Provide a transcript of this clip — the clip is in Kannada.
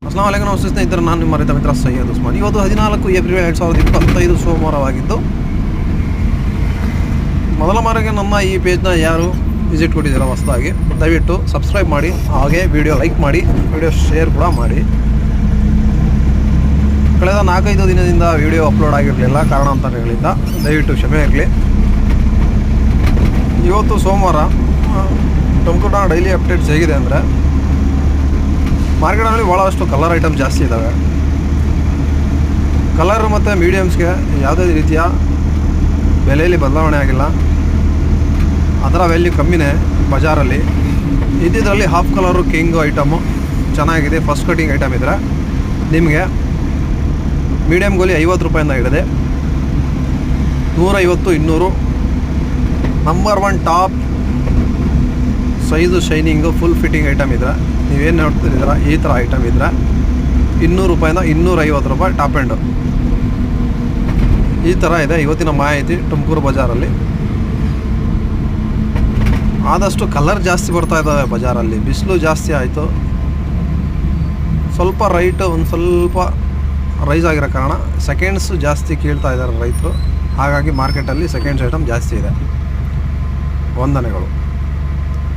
ಅಸ್ಲಾಂ ವಲೈಕುಂ ನಮಸ್ತೆ ಸ್ನೇಹಿತರೆ, ನಾನು ನಿಮ್ಮ ರೈತ ಮಿತ್ರ ಸೈಯದ್ ಉಸ್ಮಾನ್. ಇವತ್ತು 14 ಏಪ್ರಿಲ್ 2025 ಸೋಮವಾರವಾಗಿದ್ದು, ಮೊದಲ ಮಾರಿಗೆ ನಮ್ಮ ಈ ಪೇಜ್ನ ಯಾರು ವಿಸಿಟ್ ಕೊಟ್ಟಿದ್ದೀರಾ ಹೊಸದಾಗಿ ದಯವಿಟ್ಟು ಸಬ್ಸ್ಕ್ರೈಬ್ ಮಾಡಿ, ಹಾಗೆ ವಿಡಿಯೋ ಲೈಕ್ ಮಾಡಿ, ವಿಡಿಯೋ ಶೇರ್ ಕೂಡ ಮಾಡಿ. ಕಳೆದ 4-5 ದಿನದಿಂದ ವಿಡಿಯೋ ಅಪ್ಲೋಡ್ ಆಗಿರಲಿಲ್ಲ, ಕಾರಣಾಂತರಗಳಿಂದ ದಯವಿಟ್ಟು ಕ್ಷಮೆ ಇರಲಿ. ಇವತ್ತು ಸೋಮವಾರ ಟೊಮ್ಕೂಟ ಡೈಲಿ ಅಪ್ಡೇಟ್ಸ್ ಹೇಗಿದೆ ಅಂದರೆ, ಮಾರ್ಕೆಟಲ್ಲಿ ಭಾಳಷ್ಟು ಕಲರ್ ಐಟಮ್ ಜಾಸ್ತಿ ಇದ್ದಾವೆ. ಕಲರ್ ಮತ್ತು ಮೀಡಿಯಮ್ಸ್ಗೆ ಯಾವುದೇ ರೀತಿಯ ಬೆಲೆಯಲ್ಲಿ ಬದಲಾವಣೆ ಆಗಿಲ್ಲ, ಅದರ ವ್ಯಾಲ್ಯೂ ಕಮ್ಮಿನೇ ಬಜಾರಲ್ಲಿ. ಇದ್ದಿದ್ರಲ್ಲಿ ಹಾಫ್ ಕಲರು ಕಿಂಗು ಐಟಮು ಚೆನ್ನಾಗಿದೆ. ಫಸ್ಟ್ ಕಟಿಂಗ್ ಐಟಮ್ ಇದ್ದರೆ ನಿಮಗೆ ಮೀಡಿಯಮ್ ಗೋಲಿ 50 ರೂಪಾಯಿಂದ ಹಿಡಿದೆ 150, 200. Number 1 top size shining full fitting item ಇದ್ದರೆ, ನೀವೇನು ನೋಡ್ತಿದ್ದೀರ ಈ ಥರ ಐಟಮ್ ಇದ್ದರೆ 200 ರೂಪಾಯಿಂದ 250 ರೂಪಾಯಿ ಟಾಪ್ ಎಂಡು. ಈ ಥರ ಇದೆ ಇವತ್ತಿನ ಮಾಹಿತಿ ತುಮಕೂರು ಬಜಾರಲ್ಲಿ. ಆದಷ್ಟು ಕಲರ್ ಜಾಸ್ತಿ ಬರ್ತಾ ಇದ್ದಾವೆ ಬಜಾರಲ್ಲಿ, ಬಿಸಿಲು ಜಾಸ್ತಿ ಆಯಿತು, ಸ್ವಲ್ಪ ರೈಟು ಒಂದು ಸ್ವಲ್ಪ ರೈಸ್ ಆಗಿರೋ ಕಾರಣ ಸೆಕೆಂಡ್ಸ್ ಜಾಸ್ತಿ ಕೇಳ್ತಾ ಇದ್ದಾರೆ ರೈತರು. ಹಾಗಾಗಿ ಮಾರ್ಕೆಟಲ್ಲಿ ಸೆಕೆಂಡ್ಸ್ ಐಟಮ್ ಜಾಸ್ತಿ ಇದೆ. ವಂದನೆಗಳು.